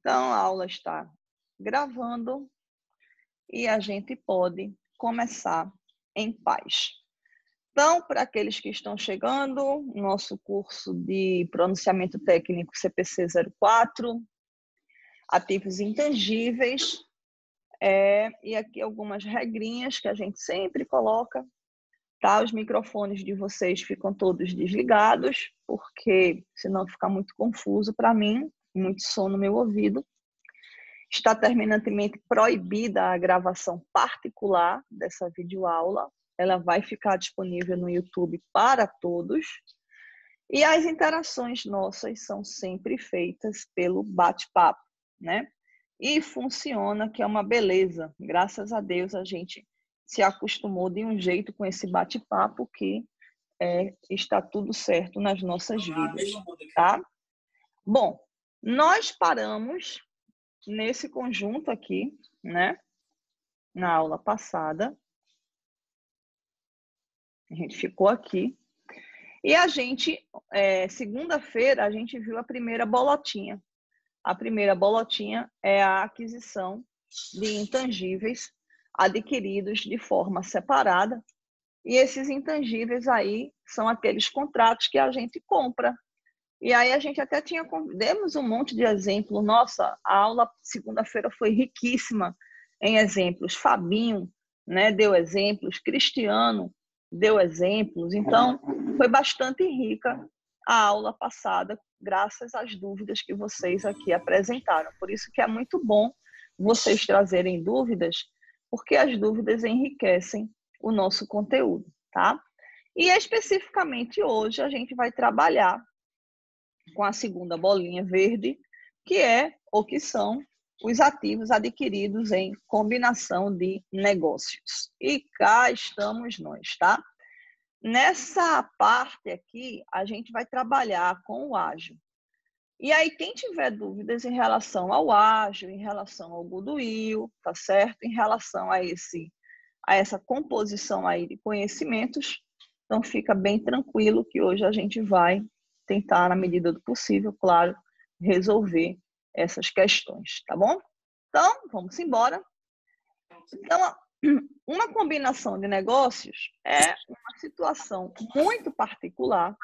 Então, a aula está gravando e a gente pode começar em paz. Então, para aqueles que estão chegando, nosso curso de pronunciamento técnico CPC 04, ativos intangíveis, e aqui algumas regrinhas que a gente sempre coloca, tá? Os microfones de vocês ficam todos desligados, porque senão fica muito confuso para mim, muito som no meu ouvido. Está terminantemente proibida a gravação particular dessa videoaula. Ela vai ficar disponível no YouTube para todos. E as interações nossas são sempre feitas pelo bate-papo, né? E funciona, que é uma beleza. Graças a Deus a gente se acostumou de um jeito com esse bate-papo que está tudo certo nas nossas vidas, tá? Bom, nós paramos nesse conjunto aqui, né? Na aula passada. A gente ficou aqui. E a gente, segunda-feira, a gente viu a primeira bolotinha. A primeira bolotinha é a aquisição de intangíveis adquiridos de forma separada. E esses intangíveis aí são aqueles contratos que a gente compra. E aí a gente até demos um monte de exemplos. Nossa, a aula segunda-feira foi riquíssima em exemplos. Fabinho, né, deu exemplos. Cristiano deu exemplos. Então, foi bastante rica a aula passada, graças às dúvidas que vocês aqui apresentaram. Por isso que é muito bom vocês trazerem dúvidas, porque as dúvidas enriquecem o nosso conteúdo, tá? E especificamente hoje a gente vai trabalhar com a segunda bolinha verde, que são os ativos adquiridos em combinação de negócios. E cá estamos nós, tá? Nessa parte aqui, a gente vai trabalhar com o ágio. E aí, quem tiver dúvidas em relação ao ágio, em relação ao goodwill, tá certo? Em relação a essa composição aí de conhecimentos, então fica bem tranquilo que hoje a gente vai tentar, na medida do possível, claro, resolver essas questões, tá bom? Então, vamos embora. Então, uma combinação de negócios é uma situação muito particular,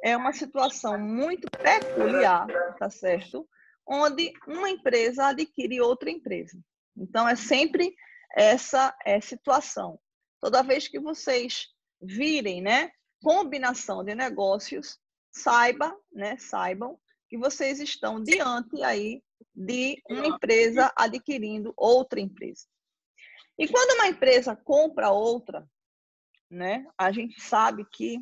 é uma situação muito peculiar, tá certo? Onde uma empresa adquire outra empresa. Então, é sempre essa situação. Toda vez que vocês virem, né, combinação de negócios, saibam que vocês estão diante aí de uma empresa adquirindo outra empresa. E quando uma empresa compra outra, né, a gente sabe que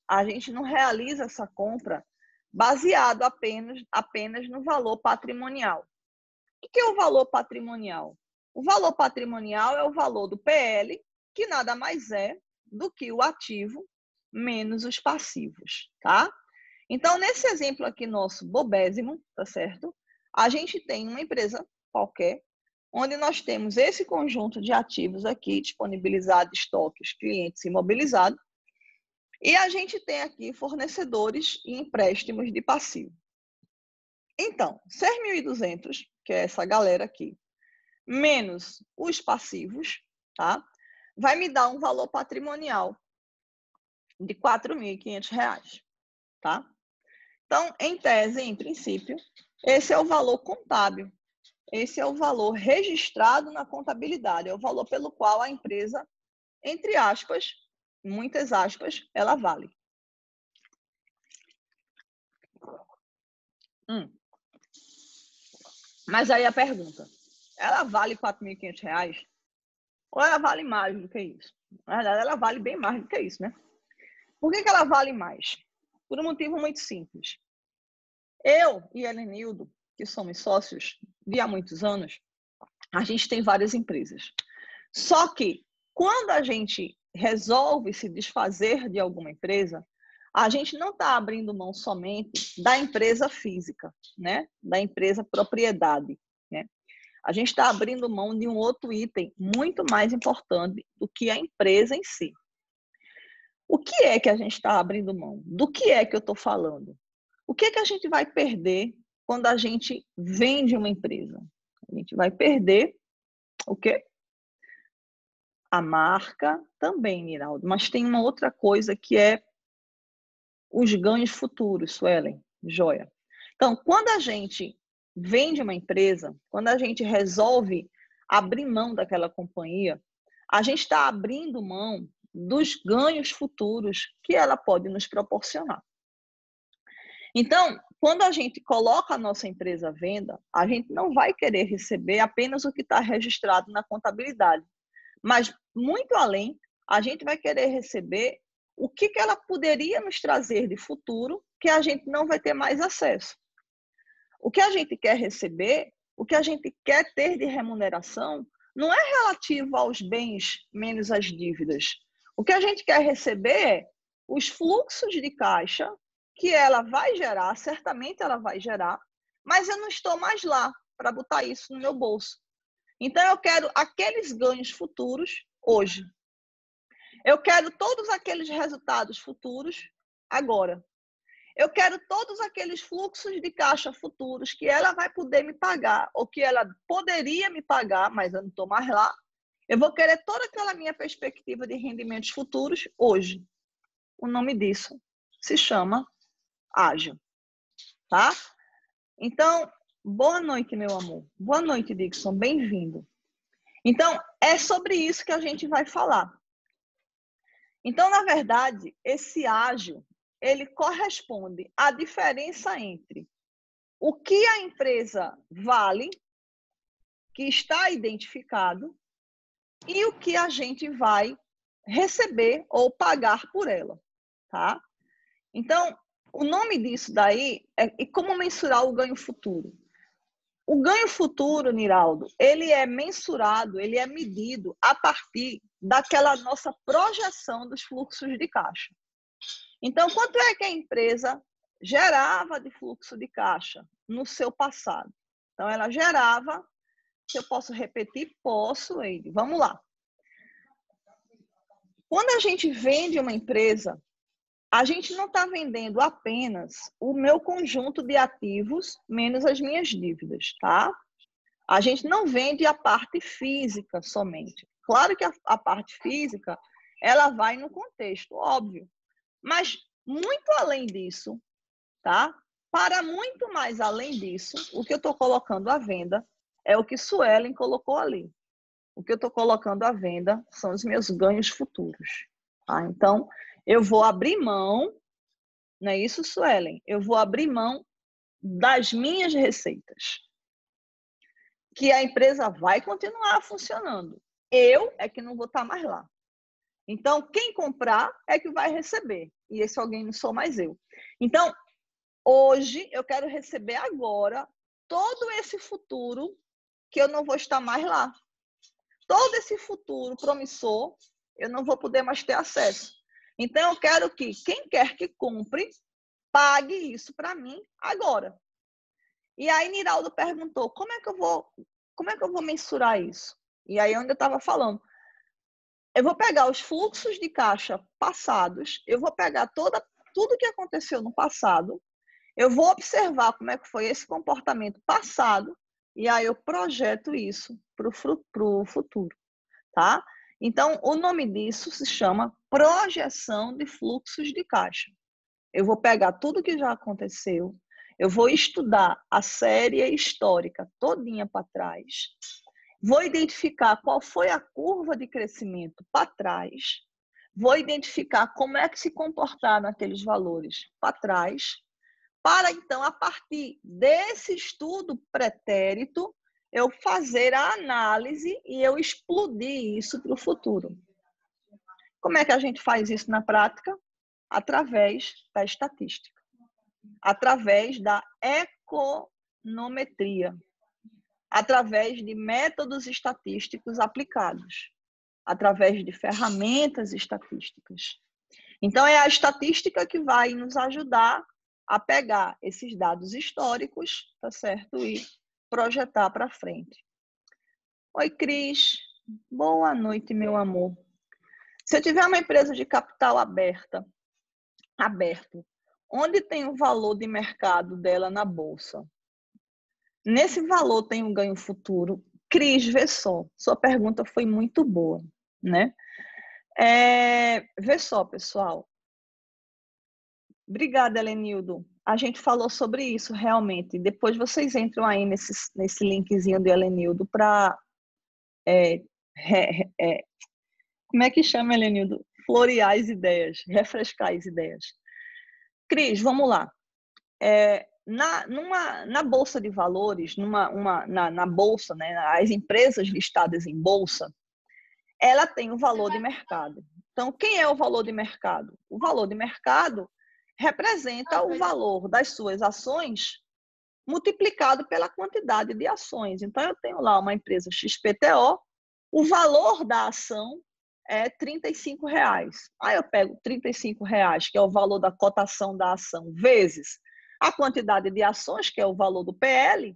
a gente não realiza essa compra baseado apenas no valor patrimonial. O que é o valor patrimonial? O valor patrimonial é o valor do PL, que nada mais é do que o ativo menos os passivos, tá? Então, nesse exemplo aqui nosso bobésimo, tá certo? A gente tem uma empresa qualquer, onde nós temos esse conjunto de ativos aqui, disponibilizado, estoques, clientes imobilizados, e a gente tem aqui fornecedores e empréstimos de passivo. Então, 6.200, que é essa galera aqui, menos os passivos, tá? Vai me dar um valor patrimonial de R$ 4.500, tá? Então, em tese, em princípio, esse é o valor contábil. Esse é o valor registrado na contabilidade, é o valor pelo qual a empresa, entre aspas, muitas aspas, ela vale. Mas aí a pergunta, ela vale R$ 4.500 ou ela vale mais do que isso? Na verdade, ela vale bem mais do que isso, né? Por que ela vale mais? Por um motivo muito simples. Eu e Helenildo, que somos sócios de há muitos anos, a gente tem várias empresas. Só que, quando a gente resolve se desfazer de alguma empresa, a gente não está abrindo mão somente da empresa física, né? Da empresa propriedade, né? A gente está abrindo mão de um outro item muito mais importante do que a empresa em si. O que é que a gente está abrindo mão? Do que é que eu estou falando? O que é que a gente vai perder quando a gente vende uma empresa? A gente vai perder o quê? A marca também, Niraldo. Mas tem uma outra coisa que é os ganhos futuros, Suelen, joia. Então, quando a gente vende uma empresa, quando a gente resolve abrir mão daquela companhia, a gente está abrindo mão dos ganhos futuros que ela pode nos proporcionar. Então, quando a gente coloca a nossa empresa à venda, a gente não vai querer receber apenas o que está registrado na contabilidade, mas muito além, a gente vai querer receber o que ela poderia nos trazer de futuro que a gente não vai ter mais acesso. O que a gente quer receber, o que a gente quer ter de remuneração, não é relativo aos bens menos as dívidas. O que a gente quer receber é os fluxos de caixa que ela vai gerar, certamente ela vai gerar, mas eu não estou mais lá para botar isso no meu bolso. Então, eu quero aqueles ganhos futuros hoje. Eu quero todos aqueles resultados futuros agora. Eu quero todos aqueles fluxos de caixa futuros que ela vai poder me pagar, ou que ela poderia me pagar, mas eu não estou mais lá. Eu vou querer toda aquela minha perspectiva de rendimentos futuros hoje. O nome disso se chama ágil, tá? Então, boa noite, meu amor. Boa noite, Dixon. Bem-vindo. Então, é sobre isso que a gente vai falar. Então, na verdade, esse ágil, ele corresponde à diferença entre o que a empresa vale, que está identificado, e o que a gente vai receber ou pagar por ela, tá? Então, o nome disso daí é como mensurar o ganho futuro. O ganho futuro, Niraldo, ele é mensurado, ele é medido a partir daquela nossa projeção dos fluxos de caixa. Então, quanto é que a empresa gerava de fluxo de caixa no seu passado? Então, ela gerava, se eu posso repetir, posso, Eide. Vamos lá. Quando a gente vende uma empresa, a gente não está vendendo apenas o meu conjunto de ativos menos as minhas dívidas, tá? A gente não vende a parte física somente. Claro que a parte física, ela vai no contexto, óbvio. Mas muito além disso, tá? Para muito mais além disso, o que eu estou colocando à venda é o que Suelen colocou ali. O que eu estou colocando à venda são os meus ganhos futuros. Tá? Então, eu vou abrir mão, não é isso, Suelen? Eu vou abrir mão das minhas receitas. Que a empresa vai continuar funcionando. Eu é que não vou estar mais lá. Então, quem comprar é que vai receber. E esse alguém não sou mais eu. Então, hoje, eu quero receber agora todo esse futuro que eu não vou estar mais lá. Todo esse futuro promissor, eu não vou poder mais ter acesso. Então, eu quero que quem quer que compre, pague isso para mim agora. E aí, Niraldo perguntou, como é que eu vou mensurar isso? E aí, onde eu estava falando, eu vou pegar os fluxos de caixa passados, eu vou pegar tudo que aconteceu no passado, eu vou observar como é que foi esse comportamento passado, e aí eu projeto isso para o futuro, tá? Então, o nome disso se chama projeção de fluxos de caixa. Eu vou pegar tudo que já aconteceu, eu vou estudar a série histórica todinha para trás, vou identificar qual foi a curva de crescimento para trás, vou identificar como é que se comportaram aqueles valores para trás, para então, a partir desse estudo pretérito, eu fazer a análise e eu explodir isso para o futuro. Como é que a gente faz isso na prática? Através da estatística, através da econometria, através de métodos estatísticos aplicados, através de ferramentas estatísticas. Então, é a estatística que vai nos ajudar a pegar esses dados históricos, tá certo? E projetar para frente. Oi, Cris. Boa noite, meu amor. Se eu tiver uma empresa de capital aberto, onde tem o valor de mercado dela na bolsa? Nesse valor tem um ganho futuro. Cris, vê só, sua pergunta foi muito boa, né? Vê só, pessoal. Obrigada, Helenildo. A gente falou sobre isso, realmente. Depois vocês entram aí nesse linkzinho de Helenildo para... como é que chama, Helenildo? Florear as ideias, refrescar as ideias. Cris, vamos lá. Na Bolsa de Valores, na Bolsa, né, as empresas listadas em Bolsa, ela tem o valor de mercado. Então, quem é o valor de mercado? O valor de mercado representa o valor das suas ações multiplicado pela quantidade de ações. Então, eu tenho lá uma empresa XPTO, o valor da ação é R$35. Aí eu pego R$35, que é o valor da cotação da ação, vezes a quantidade de ações, que é o valor do PL,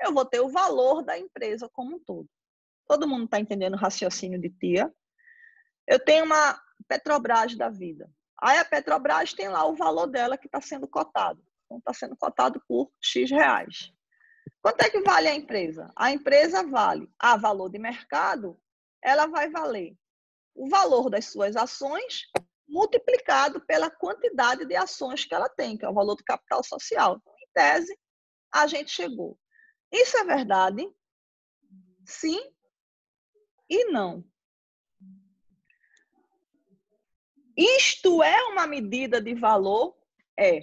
eu vou ter o valor da empresa como um todo. Todo mundo está entendendo o raciocínio de tia? Eu tenho uma Petrobras da vida. Aí a Petrobras tem lá o valor dela que está sendo cotado. Então, está sendo cotado por X reais. Quanto é que vale a empresa? A empresa vale a valor de mercado, ela vai valer o valor das suas ações multiplicado pela quantidade de ações que ela tem, que é o valor do capital social. Então, em tese, a gente chegou. Isso é verdade? Sim e não. Isto é uma medida de valor? É.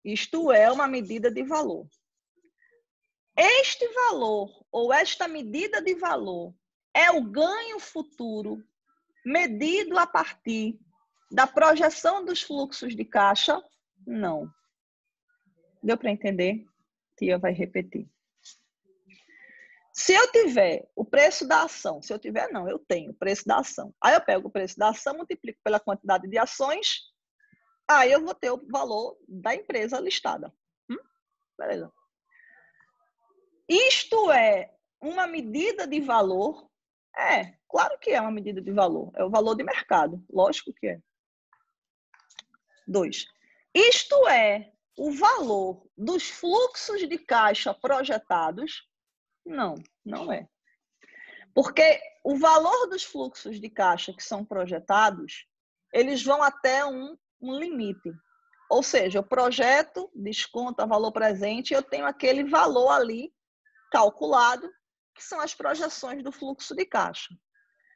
Isto é uma medida de valor. Este valor, ou esta medida de valor, é o ganho futuro medido a partir da projeção dos fluxos de caixa? Não. Deu para entender? Tia vai repetir. Se eu tiver o preço da ação, se eu tiver, não, eu tenho o preço da ação. Aí eu pego o preço da ação, multiplico pela quantidade de ações, aí eu vou ter o valor da empresa listada. Beleza. Isto é uma medida de valor? É, claro que é uma medida de valor. É o valor de mercado, lógico que é. 2. Isto é o valor dos fluxos de caixa projetados? Não, não é. Porque o valor dos fluxos de caixa que são projetados, eles vão até um limite. Ou seja, eu projeto, desconto a valor presente, e eu tenho aquele valor ali calculado, que são as projeções do fluxo de caixa.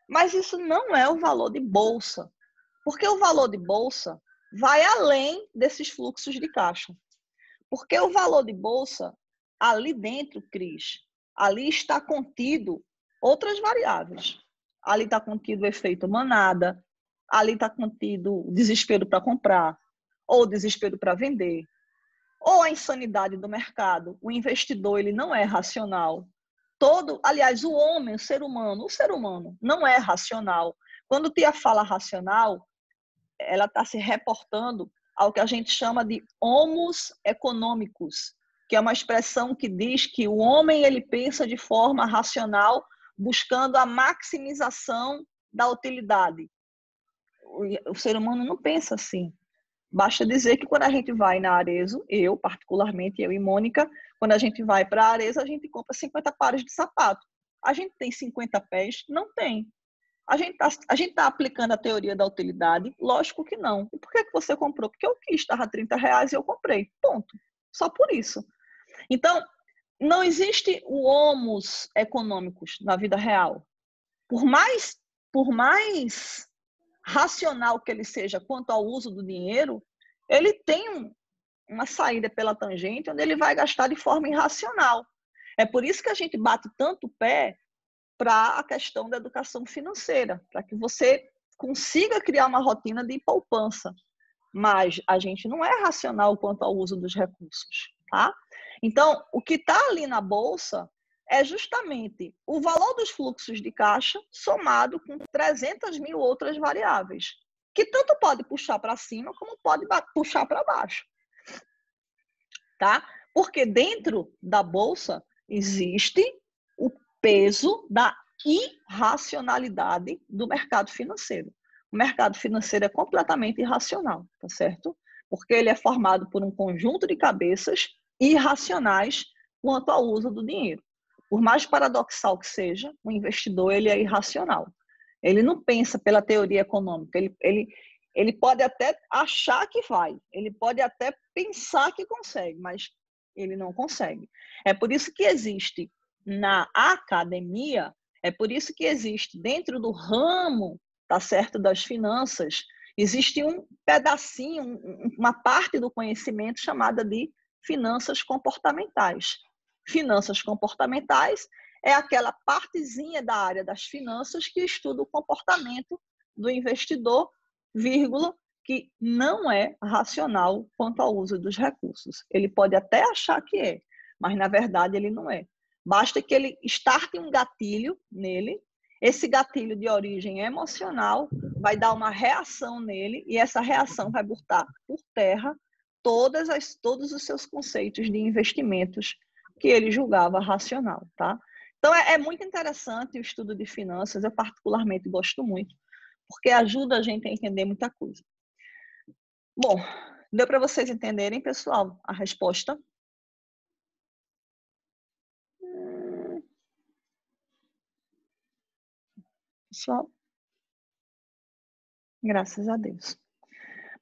Mas isso não é o valor de bolsa, porque o valor de bolsa vai além desses fluxos de caixa. Porque o valor de bolsa, ali dentro, Cris, ali está contido outras variáveis. Ali está contido o efeito manada, ali está contido o desespero para comprar, ou o desespero para vender, ou a insanidade do mercado. O investidor, ele não é racional. Aliás, o homem, o ser humano não é racional. Quando Tia fala racional, ela está se reportando ao que a gente chama de homos econômicos, que é uma expressão que diz que o homem ele pensa de forma racional, buscando a maximização da utilidade. O ser humano não pensa assim. Basta dizer que quando a gente vai na Arezzo, eu particularmente, eu e Mônica, quando a gente vai para a Arezzo, a gente compra 50 pares de sapato. A gente tem 50 pés? Não tem. A gente tá aplicando a teoria da utilidade? Lógico que não. E por que você comprou? Porque eu quis, estava R$30 e eu comprei. Ponto. Só por isso. Então, não existe o homos econômicos na vida real. Por mais racional que ele seja quanto ao uso do dinheiro, ele tem uma saída pela tangente onde ele vai gastar de forma irracional. É por isso que a gente bate tanto o pé para a questão da educação financeira, para que você consiga criar uma rotina de poupança. Mas a gente não é racional quanto ao uso dos recursos, tá? Então, o que está ali na bolsa é justamente o valor dos fluxos de caixa somado com 300 mil outras variáveis, que tanto pode puxar para cima como pode puxar para baixo, tá? Porque dentro da bolsa existe o peso da irracionalidade do mercado financeiro. O mercado financeiro é completamente irracional, tá certo? Porque ele é formado por um conjunto de cabeças irracionais quanto ao uso do dinheiro. Por mais paradoxal que seja, o investidor ele é irracional. Ele não pensa pela teoria econômica, ele pode até achar que vai, ele pode até pensar que consegue, mas ele não consegue. É por isso que existe na academia, é por isso que existe dentro do ramo, tá certo, das finanças, existe um pedacinho, uma parte do conhecimento chamada de finanças comportamentais. Finanças comportamentais é aquela partezinha da área das finanças que estuda o comportamento do investidor, vírgula, que não é racional quanto ao uso dos recursos. Ele pode até achar que é, mas na verdade ele não é. Basta que ele starte um gatilho nele, esse gatilho de origem emocional vai dar uma reação nele e essa reação vai botar por terra todos os seus conceitos de investimentos que ele julgava racional, tá? Então, é muito interessante o estudo de finanças, eu particularmente gosto muito, porque ajuda a gente a entender muita coisa. Bom, deu para vocês entenderem, pessoal, a resposta? Pessoal? Graças a Deus.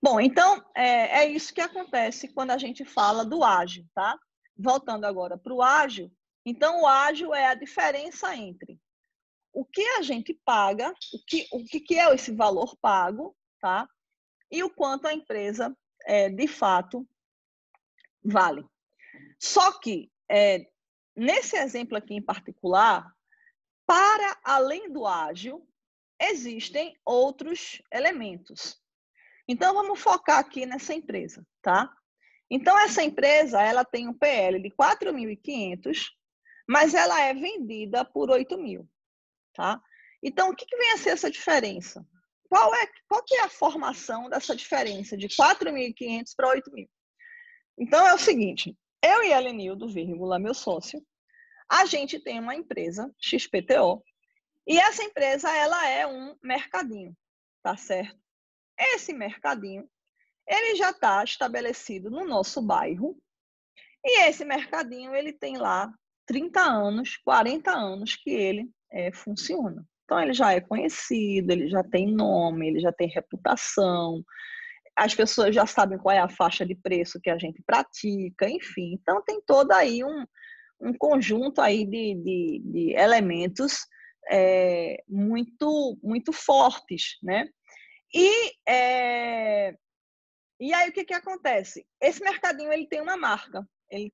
Bom, então, é isso que acontece quando a gente fala do ágil, tá? Voltando agora para o ágil, então o ágil é a diferença entre o que a gente paga, o que é esse valor pago, tá? E o quanto a empresa, de fato, vale. Só que, nesse exemplo aqui em particular, para além do ágil, existem outros elementos. Então, vamos focar aqui nessa empresa, tá? Então, essa empresa, ela tem um PL de 4.500, mas ela é vendida por 8.000, tá? Então, o que vem a ser essa diferença? Qual que é a formação dessa diferença de 4.500 para 8.000? Então, é o seguinte, eu e Helenildo, vírgula, meu sócio, a gente tem uma empresa, XPTO, e essa empresa, ela é um mercadinho, tá certo? Esse mercadinho, ele já está estabelecido no nosso bairro, e esse mercadinho, ele tem lá 30 anos, 40 anos que ele funciona. Então, ele já é conhecido, ele já tem nome, ele já tem reputação, as pessoas já sabem qual é a faixa de preço que a gente pratica, enfim. Então, tem todo aí um conjunto aí de elementos muito fortes, né? E aí, o que acontece? Esse mercadinho, ele tem uma marca. Ele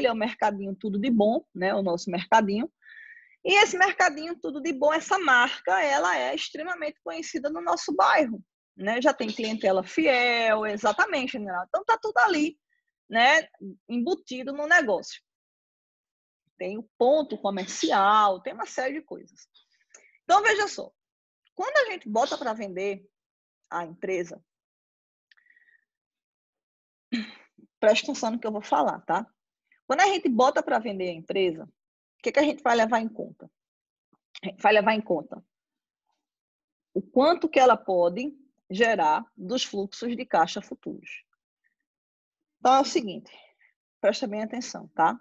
é o mercadinho Tudo de Bom, né? O nosso mercadinho. E esse mercadinho Tudo de Bom, essa marca, ela é extremamente conhecida no nosso bairro, né? Já tem clientela fiel, exatamente, general. Então, tá tudo ali, né? Embutido no negócio. Tem o ponto comercial, tem uma série de coisas. Então, veja só. Quando a gente bota para vender a empresa, presta atenção no que eu vou falar, tá? Quando a gente bota para vender a empresa, o que a gente vai levar em conta? A gente vai levar em conta o quanto que ela pode gerar dos fluxos de caixa futuros. Então, é o seguinte, presta bem atenção, tá?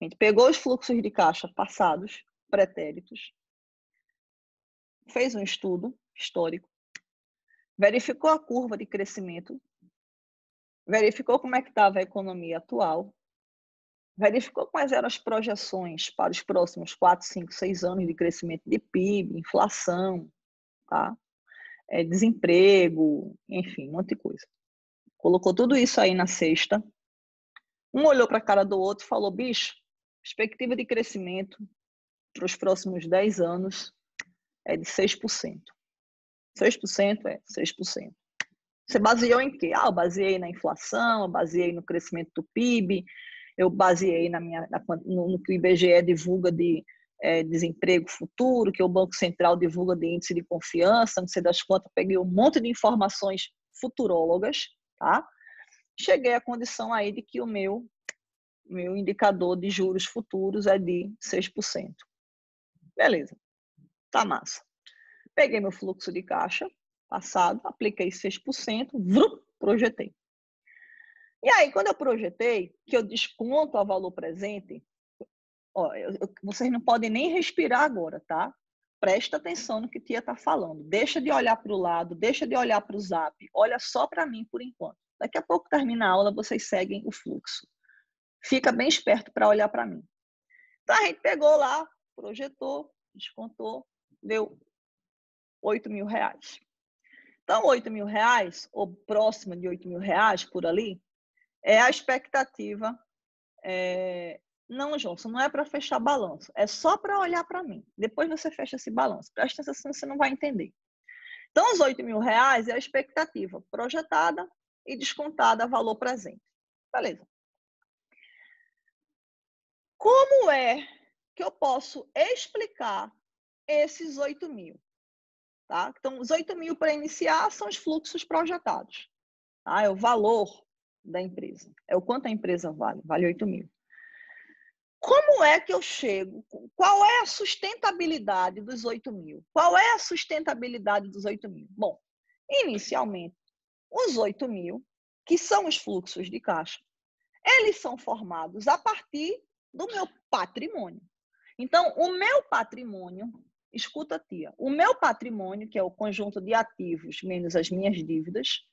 A gente pegou os fluxos de caixa passados, pretéritos, fez um estudo histórico, verificou a curva de crescimento, verificou como é que estava a economia atual, verificou quais eram as projeções para os próximos 4, 5, 6 anos de crescimento de PIB, inflação, tá? Desemprego, enfim, um monte de coisa. Colocou tudo isso aí na cesta. Um olhou para a cara do outro e falou, bicho, perspectiva de crescimento para os próximos 10 anos é de 6%. 6% é 6%. Você baseou em quê? Eu baseei na inflação, eu baseei no crescimento do PIB, eu baseei no que o IBGE divulga de desemprego futuro, que o Banco Central divulga de índice de confiança, não sei das quantas, peguei um monte de informações futurólogas, tá? Cheguei à condição aí de que o meu indicador de juros futuros é de 6%. Beleza, tá massa. Peguei meu fluxo de caixa passado, apliquei 6%, projetei. E aí, quando eu projetei, que eu desconto a valor presente, ó, vocês não podem nem respirar agora, tá? Presta atenção no que Tia está falando. Deixa de olhar para o lado, deixa de olhar para o zap. Olha só para mim por enquanto. Daqui a pouco termina a aula, vocês seguem o fluxo. Fica bem esperto para olhar para mim. Então, a gente pegou lá, projetou, descontou, deu R$8.000. Então, R$8.000, ou próximo de R$8.000 por ali, é a expectativa. Não, Johnson, não é para fechar balanço, é só para olhar para mim. Depois você fecha esse balanço. Presta atenção, você não vai entender. Então, os R$8.000 é a expectativa projetada e descontada a valor presente. Beleza. Como é que eu posso explicar esses 8.000? Tá? Então, os 8.000 para iniciar são os fluxos projetados. Tá? É o valor da empresa. É o quanto a empresa vale. Vale 8.000. Como é que eu chego? Qual é a sustentabilidade dos 8.000? Qual é a sustentabilidade dos 8.000? Bom, inicialmente, os 8.000, que são os fluxos de caixa, eles são formados a partir do meu patrimônio. Então, o meu patrimônio, escuta, Tia, o meu patrimônio, que é o conjunto de ativos menos as minhas dívidas,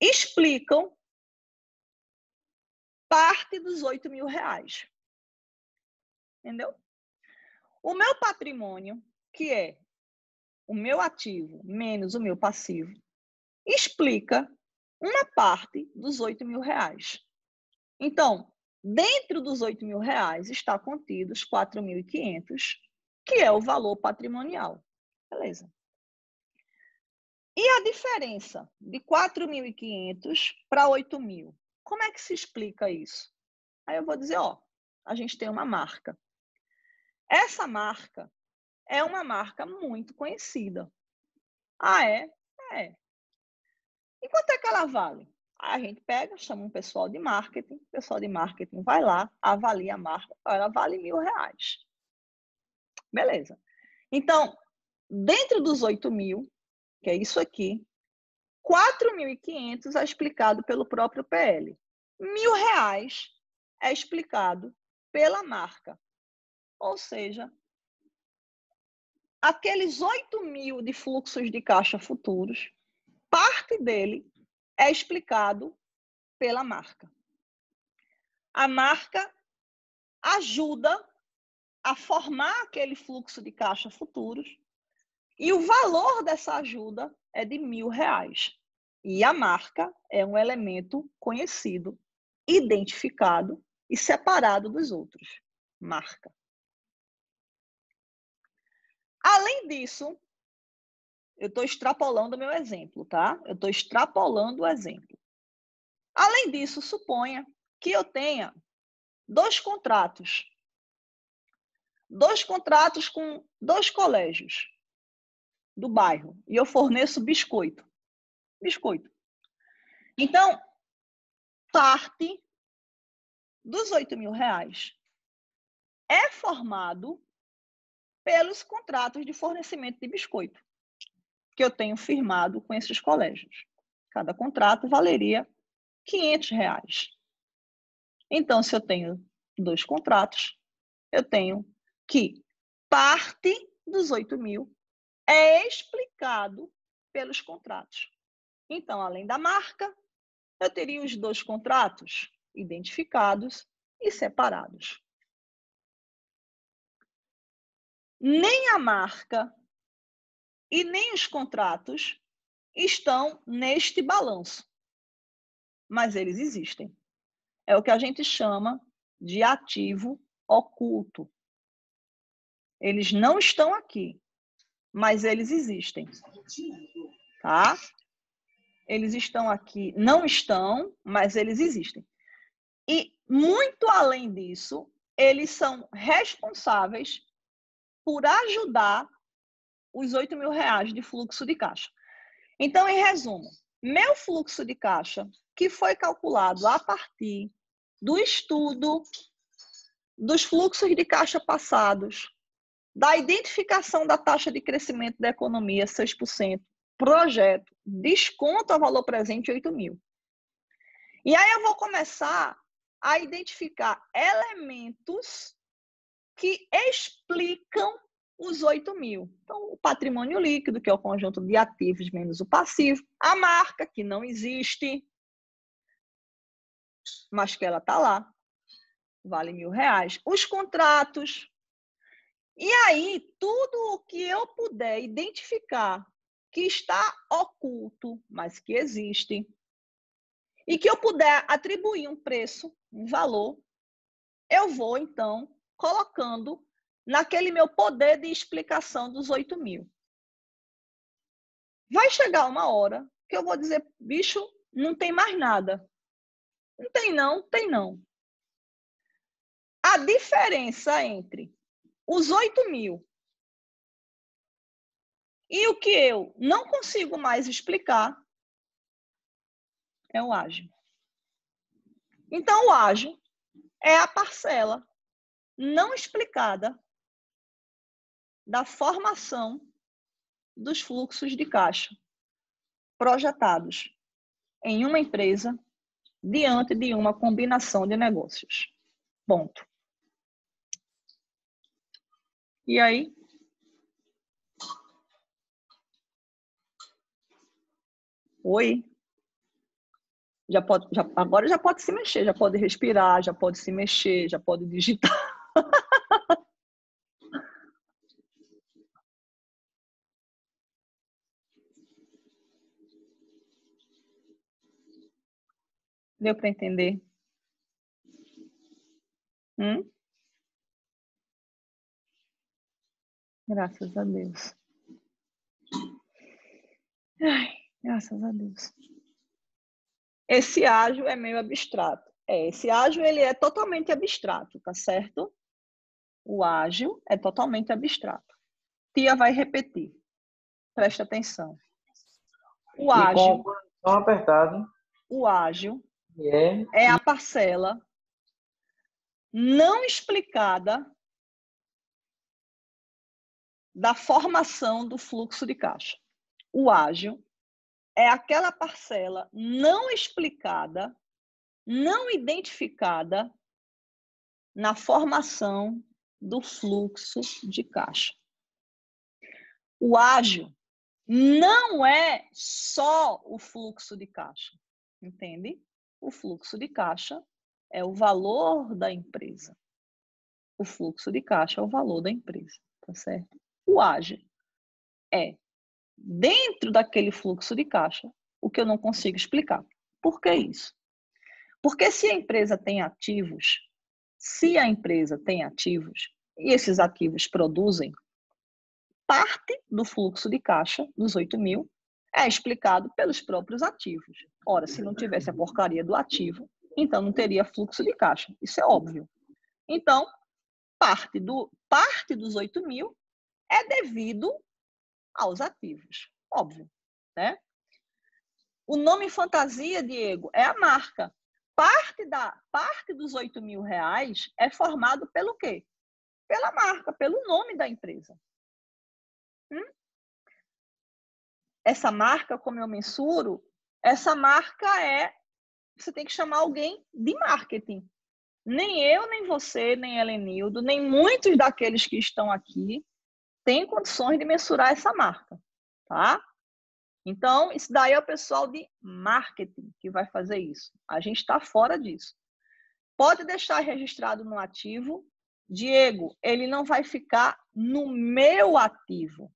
explicam parte dos R$8.000. Entendeu? O meu patrimônio, que é o meu ativo menos o meu passivo, explica uma parte dos R$8.000. Então, dentro dos R$8.000 está contidos 4.500, que é o valor patrimonial. Beleza. E a diferença de 4.500 para 8.000? Como é que se explica isso? Aí eu vou dizer, ó, a gente tem uma marca. Essa marca é uma marca muito conhecida. Ah, é? É. E quanto é que ela vale? A gente pega, chama um pessoal de marketing, o pessoal de marketing vai lá, avalia a marca, ela vale R$1.000. Beleza. Então, dentro dos 8.000, que é isso aqui, 4.500 é explicado pelo próprio PL. R$1.000 é explicado pela marca. Ou seja, aqueles 8.000 de fluxos de caixa futuros, parte dele é explicado pela marca. A marca ajuda a formar aquele fluxo de caixa futuros e o valor dessa ajuda é de R$1.000. E a marca é um elemento conhecido, identificado e separado dos outros. Marca. Além disso, eu estou extrapolando o meu exemplo, tá? Eu estou extrapolando o exemplo. Além disso, suponha que eu tenha 2 contratos. 2 contratos com 2 colégios do bairro. E eu forneço biscoito. Biscoito. Então, parte dos R$8.000 é formado pelos contratos de fornecimento de biscoito que eu tenho firmado com esses colégios. Cada contrato valeria R$500. Então, se eu tenho 2 contratos, eu tenho que parte dos 8.000 é explicado pelos contratos. Então, além da marca, eu teria os 2 contratos identificados e separados. Nem a marca e nem os contratos estão neste balanço, mas eles existem. É o que a gente chama de ativo oculto. Eles não estão aqui, mas eles existem. Tá? Eles estão aqui, não estão, mas eles existem. E, muito além disso, eles são responsáveis por ajudar os R$8.000 de fluxo de caixa. Então, em resumo, meu fluxo de caixa, que foi calculado a partir do estudo dos fluxos de caixa passados, da identificação da taxa de crescimento da economia, 6%, projeto, desconto a valor presente, 8.000. E aí eu vou começar a identificar elementos que explicam os 8 mil. Então, o patrimônio líquido, que é o conjunto de ativos menos o passivo. A marca, que não existe, mas que ela está lá, vale R$1.000. Os contratos. E aí, tudo o que eu puder identificar que está oculto, mas que existe, e que eu puder atribuir um preço, um valor, eu vou, então, colocando naquele meu poder de explicação dos 8 mil. Vai chegar uma hora que eu vou dizer, bicho, não tem mais nada. Não tem não, tem não. A diferença entre os 8 mil e o que eu não consigo mais explicar é o ágio. Então, o ágio é a parcela não explicada da formação dos fluxos de caixa projetados em uma empresa diante de uma combinação de negócios. Ponto. E aí? Oi? Agora já pode se mexer, já pode respirar, já pode se mexer, já pode digitar. Deu para entender? Graças a Deus. Ai, graças a Deus. Esse ágio é meio abstrato. Esse ágio ele é totalmente abstrato, tá certo? O ágio é totalmente abstrato. Tia vai repetir. Presta atenção. O ágio, apertado. O ágio é a parcela não explicada da formação do fluxo de caixa. O ágio é aquela parcela não explicada, não identificada na formação do fluxo de caixa. O ágio não é só o fluxo de caixa, entende? O fluxo de caixa é o valor da empresa. O fluxo de caixa é o valor da empresa, tá certo? O ágio é, dentro daquele fluxo de caixa, o que eu não consigo explicar. Por que isso? Porque se a empresa tem ativos, e esses ativos produzem, parte do fluxo de caixa, dos 8 mil, é explicado pelos próprios ativos. Ora, se não tivesse a porcaria do ativo, então não teria fluxo de caixa. Isso é óbvio. Então, parte dos 8 mil é devido aos ativos. Óbvio, né? O nome fantasia, Diego, é a marca. Parte dos 8 mil reais é formado pelo quê? Pela marca, pelo nome da empresa. Essa marca, como eu mensuro, essa marca você tem que chamar alguém de marketing. Nem eu, nem você, nem Helenildo, nem muitos daqueles que estão aqui têm condições de mensurar essa marca, tá? Então, isso daí é o pessoal de marketing que vai fazer isso. A gente está fora disso. Pode deixar registrado no ativo. Diego, ele não vai ficar no meu ativo.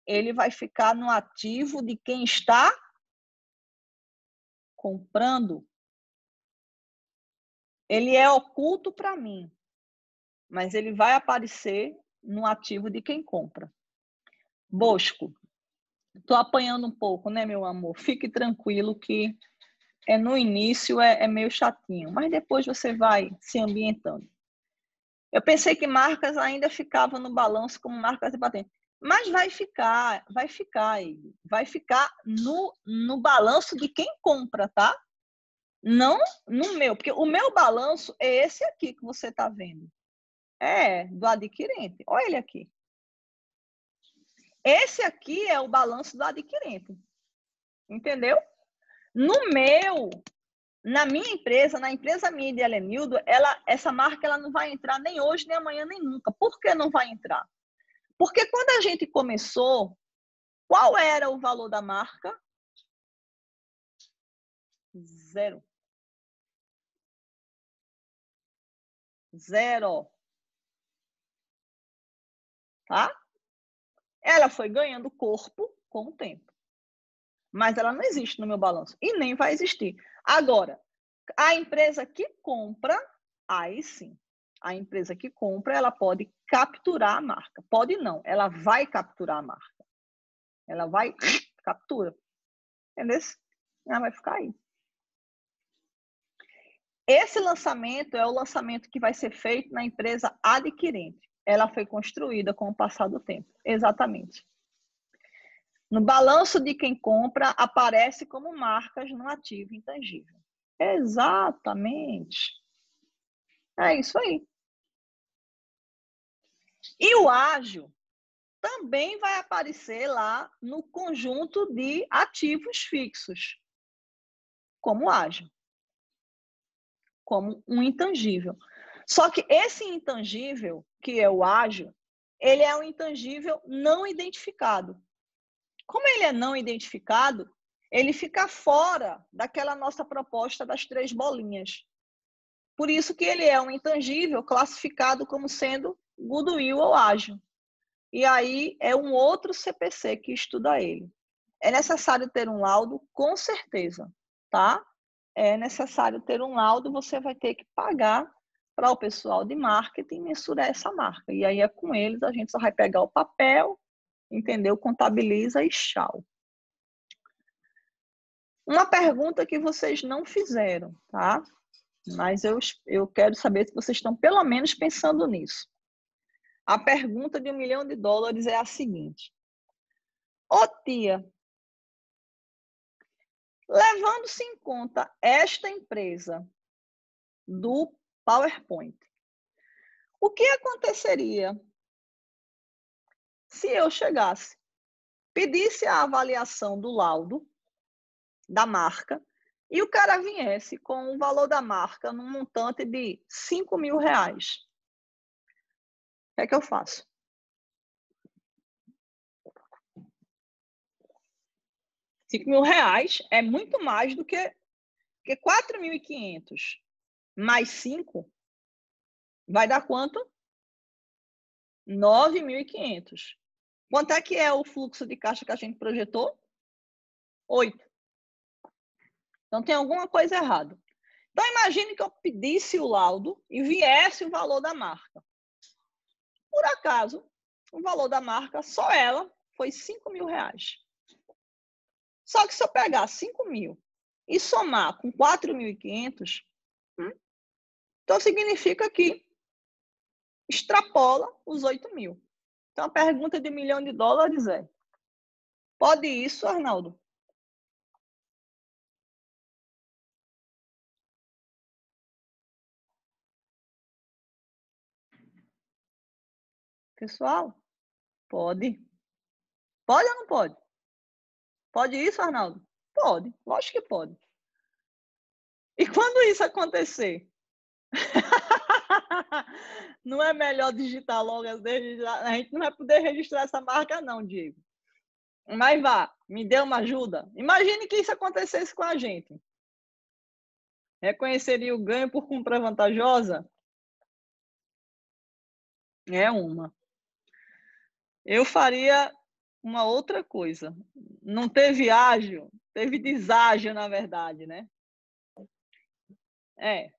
Ele vai ficar no ativo de quem está comprando. Ele é oculto para mim, mas ele vai aparecer no ativo de quem compra. Bosco, estou apanhando um pouco, né, meu amor? Fique tranquilo que no início é meio chatinho, mas depois você vai se ambientando. Eu pensei que marcas ainda ficavam no balanço como marcas de patente. Mas vai ficar no balanço de quem compra, tá? Não no meu, porque o meu balanço é esse aqui que você está vendo. É, do adquirente. Olha ele aqui. Esse aqui é o balanço do adquirente. Entendeu? No meu, Na minha empresa, na empresa minha de Helenildo, essa marca ela não vai entrar nem hoje, nem amanhã, nem nunca. Por que não vai entrar? Porque quando a gente começou, qual era o valor da marca? 0. 0. Tá? Ela foi ganhando corpo com o tempo. Mas ela não existe no meu balanço. E nem vai existir. Agora, a empresa que compra, aí sim. A empresa que compra, ela pode capturar a marca. Pode não, ela vai capturar a marca. Ela vai, captura. Entendeu? Ela vai ficar aí. Esse lançamento é o lançamento que vai ser feito na empresa adquirente. Ela foi construída com o passar do tempo. Exatamente. No balanço de quem compra, aparece como marcas no ativo intangível. Exatamente. É isso aí. E o ágio também vai aparecer lá no conjunto de ativos fixos, como ágio, como um intangível. Só que esse intangível, que é o ágio, ele é um intangível não identificado. Como ele é não identificado, ele fica fora daquela nossa proposta das 3 bolinhas. Por isso que ele é um intangível classificado como sendo goodwill ou ágio. E aí é um outro CPC que estuda ele. É necessário ter um laudo? Com certeza, tá? É necessário ter um laudo, você vai ter que pagar para o pessoal de marketing mensurar essa marca. E aí é com eles, a gente só vai pegar o papel, entendeu? Contabiliza e tchau. Uma pergunta que vocês não fizeram, tá? Mas eu quero saber se vocês estão pelo menos pensando nisso. A pergunta de $1 milhão é a seguinte. Ô tia, levando-se em conta esta empresa do PowerPoint, o que aconteceria se eu chegasse, pedisse a avaliação do laudo da marca e o cara viesse com o valor da marca num montante de R$5 mil? O que é que eu faço? R$5 mil é muito mais do que 4.500 mais 5 vai dar quanto? 9.500. Quanto é que é o fluxo de caixa que a gente projetou? 8. Então tem alguma coisa errada. Então imagine que eu pedisse o laudo e viesse o valor da marca. Por acaso, o valor da marca, só ela, foi R$5 mil. Só que se eu pegar 5 mil e somar com 4.500, então significa que extrapola os 8 mil. Então a pergunta de $1 milhão é: pode isso, Arnaldo? Pessoal, pode. Pode ou não pode? Pode isso, Arnaldo? Pode, lógico que pode. E quando isso acontecer? Não é melhor digitar logo as registrar? A gente não vai poder registrar essa marca não, Diego. Mas vá, me dê uma ajuda. Imagine que isso acontecesse com a gente. Reconheceria o ganho por compra vantajosa? É uma. Eu faria uma outra coisa. Não teve ágio, teve deságio, na verdade, né?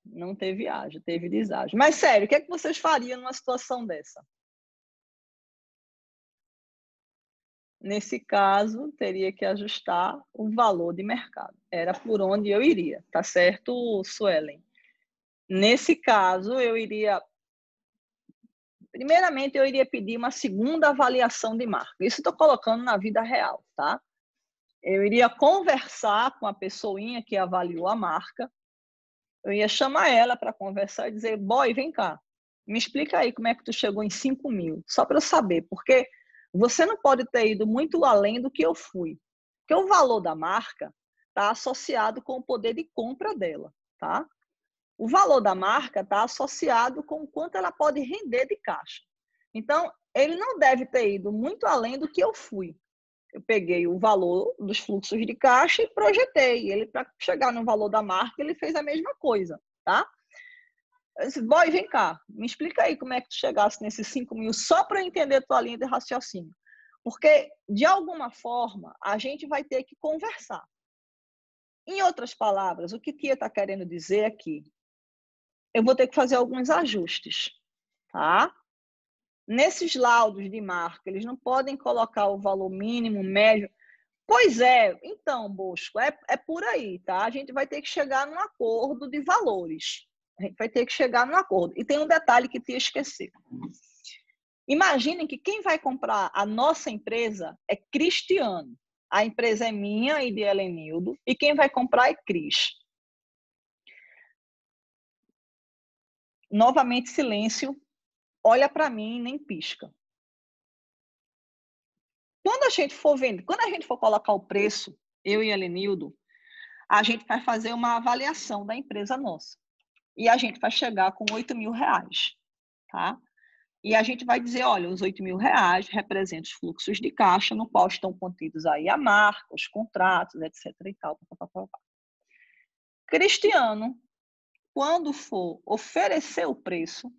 Não teve ágio, teve deságio. Mas, sério, o que é que vocês fariam numa situação dessa? Nesse caso, teria que ajustar o valor de mercado. Era por onde eu iria, tá certo, Suelen? Nesse caso, eu iria... Primeiramente, eu iria pedir uma segunda avaliação de marca. Isso estou colocando na vida real, tá? Eu iria conversar com a pessoinha que avaliou a marca. Eu ia chamar ela para conversar e dizer: boy, vem cá, me explica aí como é que tu chegou em 5 mil, só para eu saber, porque você não pode ter ido muito além do que eu fui. Porque o valor da marca está associado com o poder de compra dela, tá? O valor da marca está associado com o quanto ela pode render de caixa. Então, ele não deve ter ido muito além do que eu fui. Eu peguei o valor dos fluxos de caixa e projetei. Ele, para chegar no valor da marca, ele fez a mesma coisa, tá? Eu disse, boy, vem cá, me explica aí como é que tu chegasse nesses 5 mil, só para eu entender a tua linha de raciocínio. Porque, de alguma forma, a gente vai ter que conversar. Em outras palavras, o que Tia está querendo dizer é que eu vou ter que fazer alguns ajustes, tá? Nesses laudos de marca, eles não podem colocar o valor mínimo, médio. Pois é, então, Bosco, é por aí, tá? A gente vai ter que chegar num acordo de valores. A gente vai ter que chegar num acordo. E tem um detalhe que Tia esqueceu. Imaginem que quem vai comprar a nossa empresa é Cristiano. A empresa é minha e de Helenildo, e quem vai comprar é Cris. Novamente, silêncio. Olha para mim e nem pisca. Quando a gente for vender, quando a gente for colocar o preço, eu e Helenildo, a gente vai fazer uma avaliação da empresa nossa. E a gente vai chegar com 8 mil reais, tá? E a gente vai dizer, olha, os 8 mil reais representam os fluxos de caixa no qual estão contidos aí a marca, os contratos, etc. e tal. Cristiano, quando for oferecer o preço,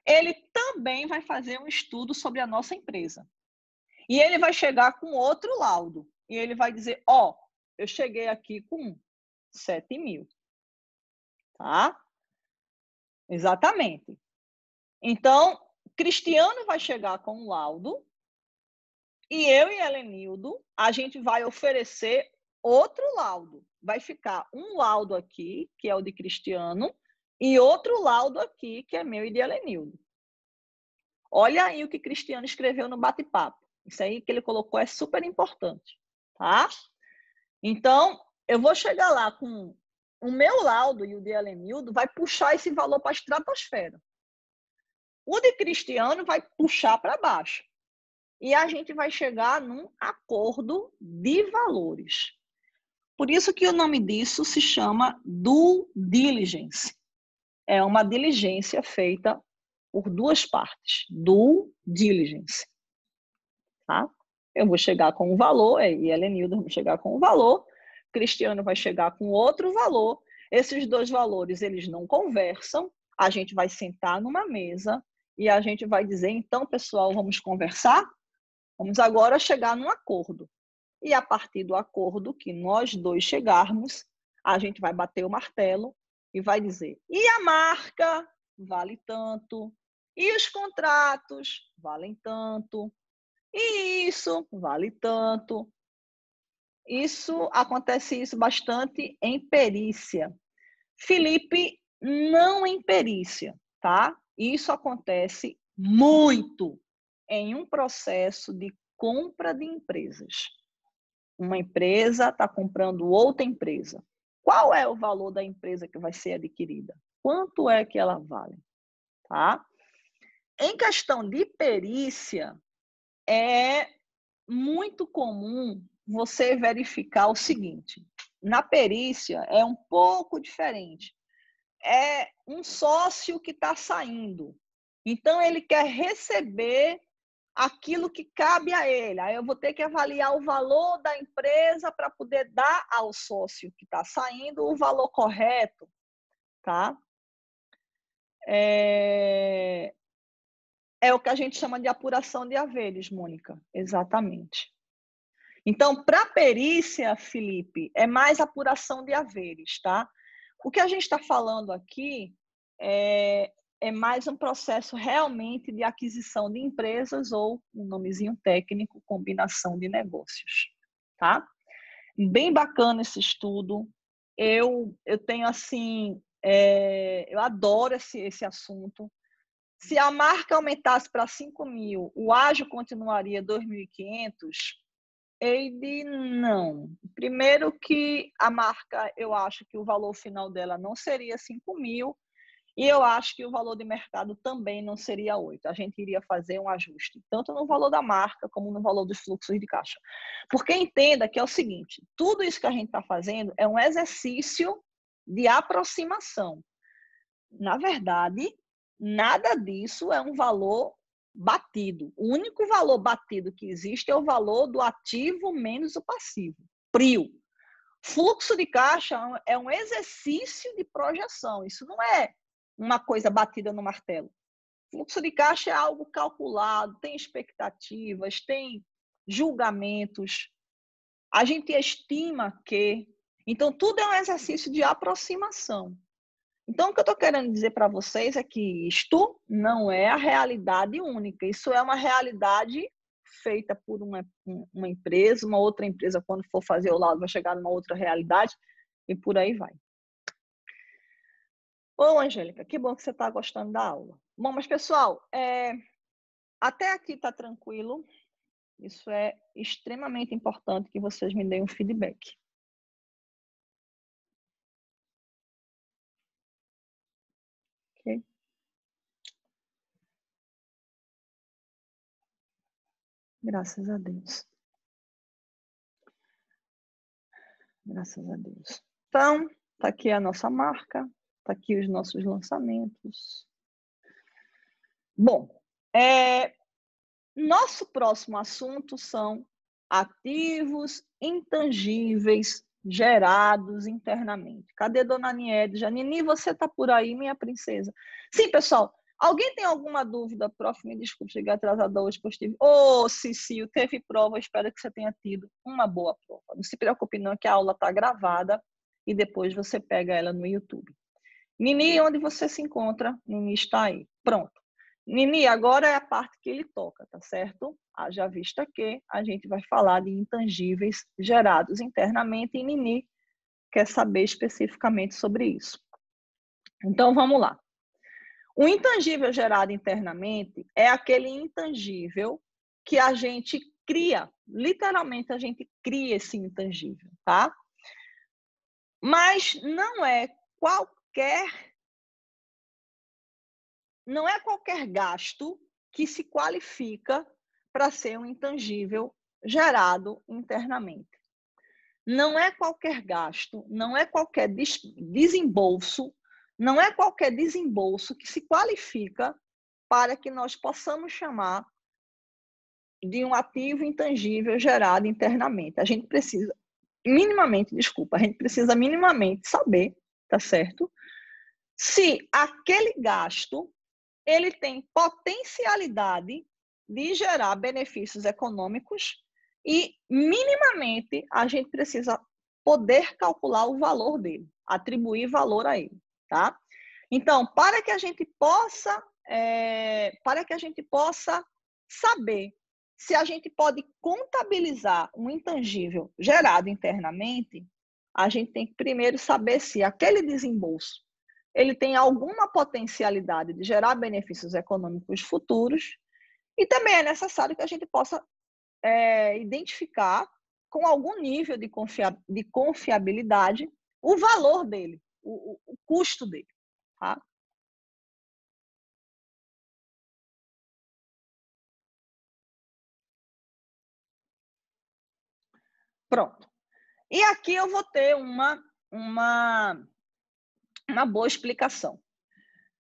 ele também vai fazer um estudo sobre a nossa empresa. E ele vai chegar com outro laudo. E ele vai dizer, ó, eu cheguei aqui com 7 mil. Tá? Exatamente. Então, Cristiano vai chegar com um laudo e eu e Helenildo, a gente vai oferecer outro laudo. Vai ficar um laudo aqui, que é o de Cristiano, e outro laudo aqui, que é meu e de Helenildo. Olha aí o que Cristiano escreveu no bate-papo. Isso aí que ele colocou é super importante, tá? Então, eu vou chegar lá com o meu laudo e o de Helenildo vai puxar esse valor para a estratosfera. O de Cristiano vai puxar para baixo. E a gente vai chegar num acordo de valores. Por isso que o nome disso se chama due diligence. É uma diligência feita por duas partes. Due diligence. Tá? Eu vou chegar com um valor, e Helenildo vai chegar com um valor, Cristiano vai chegar com outro valor. Esses dois valores, eles não conversam. A gente vai sentar numa mesa e a gente vai dizer, então, pessoal, vamos conversar? Vamos agora chegar num acordo. E a partir do acordo que nós dois chegarmos, a gente vai bater o martelo e vai dizer, e a marca vale tanto, e os contratos valem tanto, e isso vale tanto. Acontece isso bastante em perícia. Felipe, não em perícia, tá? Isso acontece muito em um processo de compra de empresas. Uma empresa está comprando outra empresa. Qual é o valor da empresa que vai ser adquirida? Quanto é que ela vale? Tá? Em questão de perícia, é muito comum você verificar o seguinte: na perícia é um pouco diferente. É um sócio que está saindo. Então, ele quer receber aquilo que cabe a ele. Aí eu vou ter que avaliar o valor da empresa para poder dar ao sócio que está saindo o valor correto. Tá? É o que a gente chama de apuração de haveres, Mônica. Exatamente. Então, para perícia, Felipe, é mais apuração de haveres, tá? O que a gente está falando aqui é mais um processo realmente de aquisição de empresas ou, um nomezinho técnico, combinação de negócios, tá? Bem bacana esse estudo. Eu tenho, assim, eu adoro esse assunto. Se a marca aumentasse para 5 mil, o ágio continuaria 2.500? Ele não. Primeiro que a marca, eu acho que o valor final dela não seria 5 mil. E eu acho que o valor de mercado também não seria 8. A gente iria fazer um ajuste, tanto no valor da marca, como no valor dos fluxos de caixa. Porque entenda que é o seguinte, tudo isso que a gente está fazendo é um exercício de aproximação. Na verdade, nada disso é um valor batido. O único valor batido que existe é o valor do ativo menos o passivo. PRIO. Fluxo de caixa é um exercício de projeção. Isso não é uma coisa batida no martelo. Fluxo de caixa é algo calculado, tem expectativas, tem julgamentos. A gente estima que... Então, tudo é um exercício de aproximação. Então, o que eu estou querendo dizer para vocês é que isto não é a realidade única. Isso é uma realidade feita por uma empresa, uma outra empresa, quando for fazer o laudo, vai chegar numa outra realidade e por aí vai. Ô, Angélica, que bom que você está gostando da aula. Bom, mas, pessoal, até aqui está tranquilo. Isso é extremamente importante que vocês me deem um feedback. Ok? Graças a Deus. Graças a Deus. Então, está aqui a nossa marca, está aqui os nossos lançamentos. Bom, nosso próximo assunto são ativos intangíveis gerados internamente. Cadê Dona Niedja? Nini, você está por aí, minha princesa? Sim, pessoal. Alguém tem alguma dúvida? Prof, me desculpe, cheguei atrasada hoje, pois tive... Ô, Cecil, teve prova, espero que você tenha tido uma boa prova. Não se preocupe não, que a aula está gravada e depois você pega ela no YouTube. Nini, onde você se encontra? Nini está aí. Pronto. Nini, agora é a parte que ele toca, tá certo? Haja vista que a gente vai falar de intangíveis gerados internamente e Nini quer saber especificamente sobre isso. Então, vamos lá. O intangível gerado internamente é aquele intangível que a gente cria. Literalmente, a gente cria esse intangível, tá? Mas não é qualquer gasto que se qualifica para ser um intangível gerado internamente. Não é qualquer gasto, não é qualquer desembolso, não é qualquer desembolso que se qualifica para que nós possamos chamar de um ativo intangível gerado internamente. A gente precisa minimamente saber, tá certo? Se aquele gasto ele tem potencialidade de gerar benefícios econômicos e, minimamente, a gente precisa poder calcular o valor dele, atribuir valor a ele, tá? Então, para que a gente possa saber se a gente pode contabilizar um intangível gerado internamente, a gente tem que primeiro saber se aquele desembolso ele tem alguma potencialidade de gerar benefícios econômicos futuros e também é necessário que a gente possa identificar com algum nível de confiabilidade o valor dele, o custo dele, tá? Pronto. E aqui eu vou ter uma boa explicação.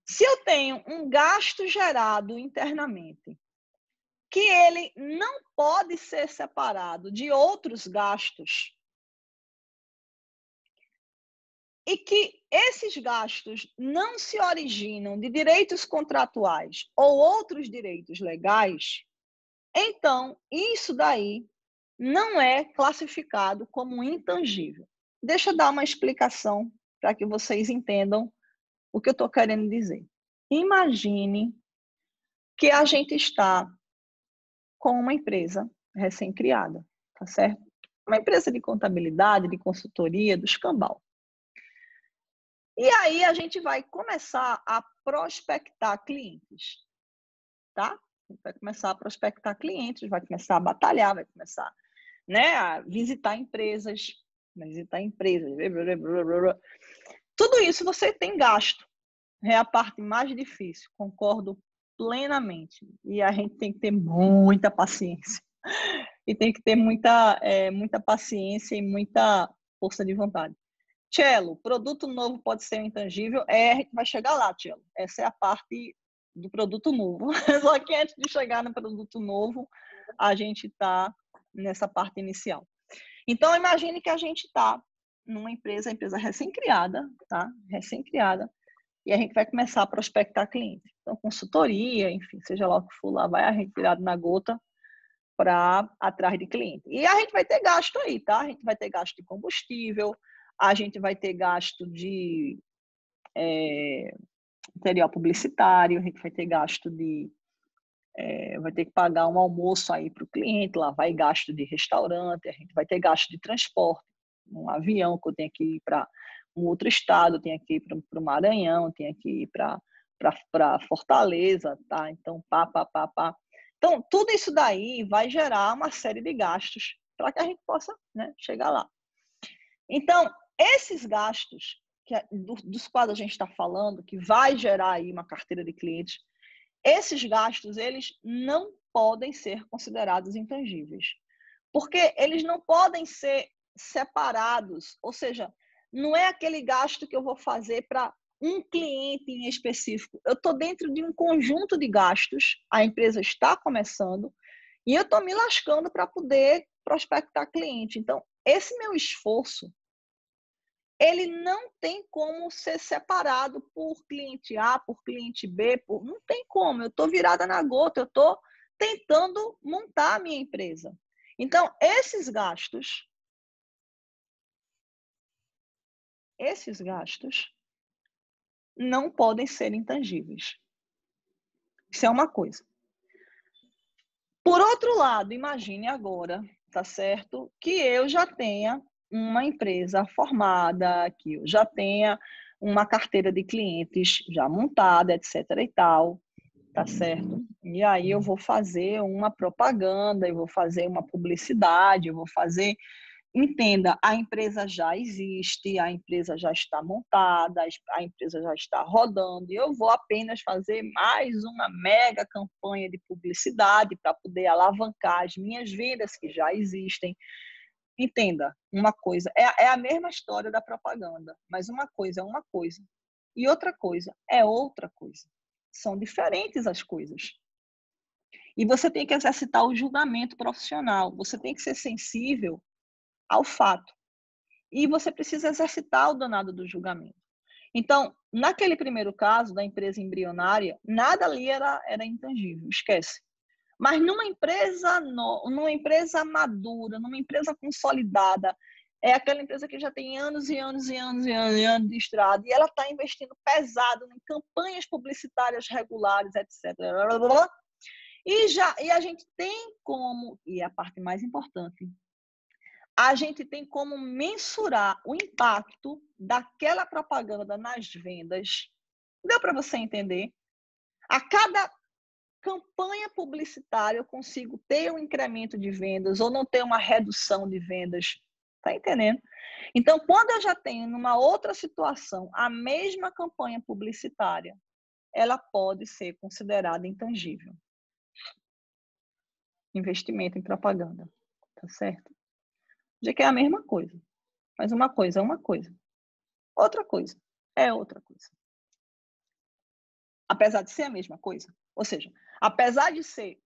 Se eu tenho um gasto gerado internamente, que ele não pode ser separado de outros gastos, e que esses gastos não se originam de direitos contratuais ou outros direitos legais, então isso daí não é classificado como intangível. Deixa eu dar uma explicação para que vocês entendam o que eu estou querendo dizer. Imagine que a gente está com uma empresa recém-criada, tá certo? Uma empresa de contabilidade, de consultoria, do escambau. E aí a gente vai começar a prospectar clientes, tá? A gente vai começar a prospectar clientes, vai começar a batalhar, vai começar, né, a visitar empresas. Tudo isso você tem gasto, é a parte mais difícil, concordo plenamente. E a gente tem que ter muita paciência. E tem que ter muita paciência e muita força de vontade. Tchelo, produto novo pode ser um intangível? A gente vai chegar lá, Tchelo. Essa é a parte do produto novo. Só que antes de chegar no produto novo, a gente está nessa parte inicial. Então, imagine que a gente está numa empresa, a empresa recém-criada, tá? Recém-criada, e a gente vai começar a prospectar cliente. Então, consultoria, enfim, seja lá o que for, lá vai a gente virado na gota para atrás de cliente. E a gente vai ter gasto aí, tá? A gente vai ter gasto de combustível, a gente vai ter gasto de material publicitário, a gente vai ter gasto de... vai ter que pagar um almoço aí para o cliente, lá vai gasto de restaurante, a gente vai ter gasto de transporte, um avião que eu tenho que ir para um outro estado, eu tenho que ir para o Maranhão, eu tenho que ir para Fortaleza, tá? Então, pá. Então, tudo isso daí vai gerar uma série de gastos para que a gente possa, né, chegar lá. Então, esses gastos dos quais a gente está falando, que vai gerar aí uma carteira de clientes, esses gastos, eles não podem ser considerados intangíveis, porque eles não podem ser separados, ou seja, não é aquele gasto que eu vou fazer para um cliente em específico. Eu estou dentro de um conjunto de gastos, a empresa está começando, e eu estou me lascando para poder prospectar cliente. Então, esse meu esforço, ele não tem como ser separado por cliente A, por cliente B, não tem como. Eu estou virada na gota, eu estou tentando montar a minha empresa. Então, esses gastos não podem ser intangíveis. Isso é uma coisa. Por outro lado, imagine agora, tá certo? Que eu já tenha uma empresa formada, que eu já tenha uma carteira de clientes já montada, etc. e tal, tá certo? E aí eu vou fazer uma propaganda, eu vou fazer uma publicidade, eu vou fazer... Entenda, a empresa já existe, a empresa já está montada, a empresa já está rodando, e eu vou apenas fazer mais uma mega campanha de publicidade para poder alavancar as minhas vendas que já existem. Entenda, uma coisa, é a mesma história da propaganda, mas uma coisa é uma coisa e outra coisa é outra coisa. São diferentes as coisas. E você tem que exercitar o julgamento profissional, você tem que ser sensível ao fato. E você precisa exercitar o danado do julgamento. Então, naquele primeiro caso da empresa embrionária, nada ali era intangível, esquece. Mas numa empresa madura, numa empresa consolidada, é aquela empresa que já tem anos e anos de estrada, e ela está investindo pesado em campanhas publicitárias regulares, etc. E a gente tem como, e a parte mais importante, a gente tem como mensurar o impacto daquela propaganda nas vendas. Deu para você entender? A cada campanha publicitária eu consigo ter um incremento de vendas ou não ter uma redução de vendas. Tá entendendo? Então, quando eu já tenho numa outra situação a mesma campanha publicitária, ela pode ser considerada intangível. Investimento em propaganda. Tá certo? Já que é a mesma coisa. Mas uma coisa é uma coisa. Outra coisa é outra coisa. Apesar de ser a mesma coisa. Ou seja, apesar de ser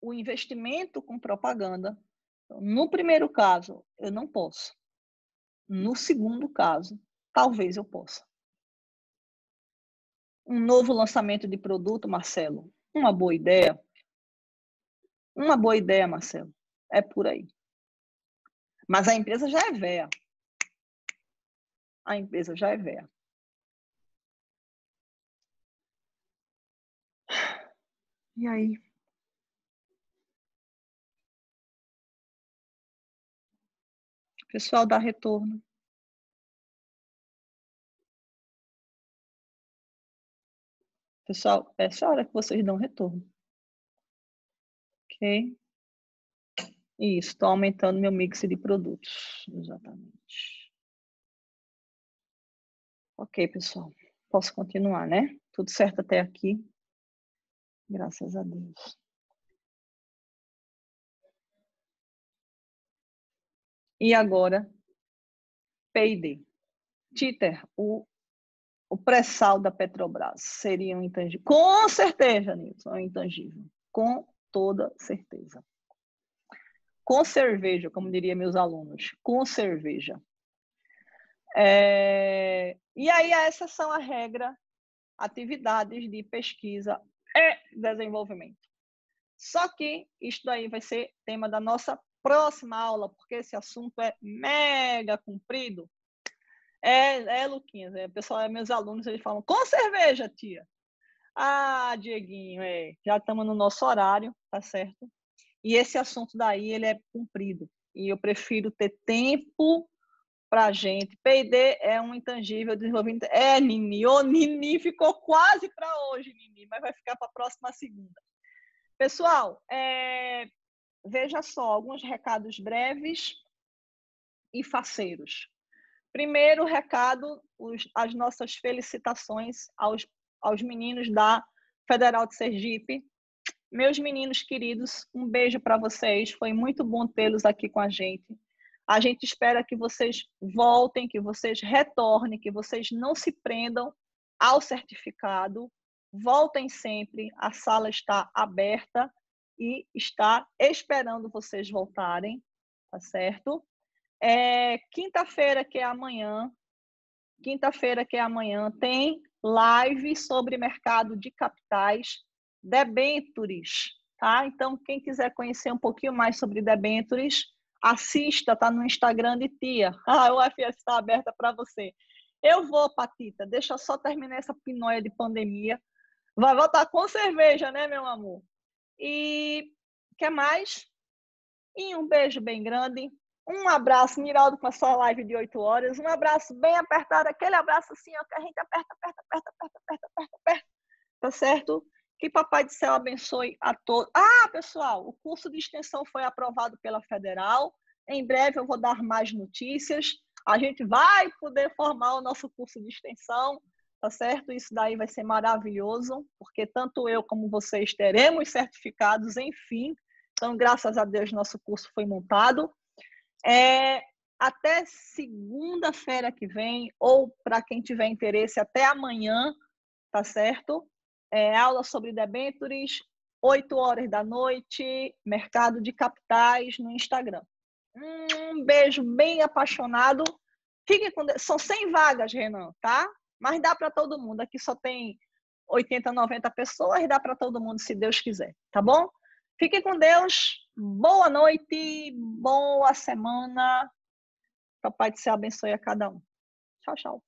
o investimento com propaganda, no primeiro caso, eu não posso. No segundo caso, talvez eu possa. Um novo lançamento de produto, Marcelo, uma boa ideia? Uma boa ideia, Marcelo. É por aí. Mas a empresa já é véia. A empresa já é véia. E aí? Pessoal, dá retorno. Pessoal, essa é a hora que vocês dão retorno. Ok? Isso, estou aumentando meu mix de produtos. Exatamente. Ok, pessoal. Posso continuar, né? Tudo certo até aqui? Graças a Deus. E agora, P&D. Títer, o pré-sal da Petrobras seria um intangível? Com certeza, Nilson, é um intangível. Com toda certeza. Com cerveja, como diria meus alunos. Com cerveja. E aí, essas são a regra, atividades de pesquisa e desenvolvimento. Só que isso daí vai ser tema da nossa próxima aula, porque esse assunto é mega comprido. Luquinhas, pessoal, meus alunos, eles falam, com cerveja, tia. Ah, Dieguinho, já estamos no nosso horário, tá certo? E esse assunto daí, ele é comprido. E eu prefiro ter tempo para a gente. P&D é um intangível desenvolvimento. Nini. Ô, Nini, ficou quase para hoje, Nini, mas vai ficar para a próxima segunda. Pessoal, veja só, alguns recados breves e faceiros. Primeiro recado, as nossas felicitações aos meninos da Federal de Sergipe. Meus meninos queridos, um beijo para vocês. Foi muito bom tê-los aqui com a gente. A gente espera que vocês voltem, que vocês retornem, que vocês não se prendam ao certificado. Voltem sempre, a sala está aberta e está esperando vocês voltarem, tá certo? Quinta-feira, que é amanhã, tem live sobre mercado de capitais, debêntures, tá? Então, quem quiser conhecer um pouquinho mais sobre debêntures, assista, tá no Instagram de tia. A UFS está aberta para você. Eu vou, Patita, deixa eu só terminar essa pinóia de pandemia. Vai voltar com cerveja, né, meu amor? E quer mais? E um beijo bem grande. Um abraço, Niraldo, com a sua live de 8 horas. Um abraço bem apertado, aquele abraço assim, ó, que a gente aperta. Tá certo? Que Papai do Céu abençoe a todos. Ah, pessoal, o curso de extensão foi aprovado pela Federal. Em breve eu vou dar mais notícias. A gente vai poder formar o nosso curso de extensão, tá certo? Isso daí vai ser maravilhoso, porque tanto eu como vocês teremos certificados, enfim. Então, graças a Deus, nosso curso foi montado. Até segunda-feira que vem, ou para quem tiver interesse, até amanhã, tá certo? Aula sobre debêntures, 8 horas da noite, mercado de capitais no Instagram. Um beijo bem apaixonado. Fiquem com Deus. São 100 vagas, Renan, tá? Mas dá para todo mundo. Aqui só tem 80, 90 pessoas, dá para todo mundo, se Deus quiser, tá bom? Fiquem com Deus. Boa noite, boa semana. Papai do Céu abençoe a cada um. Tchau, tchau.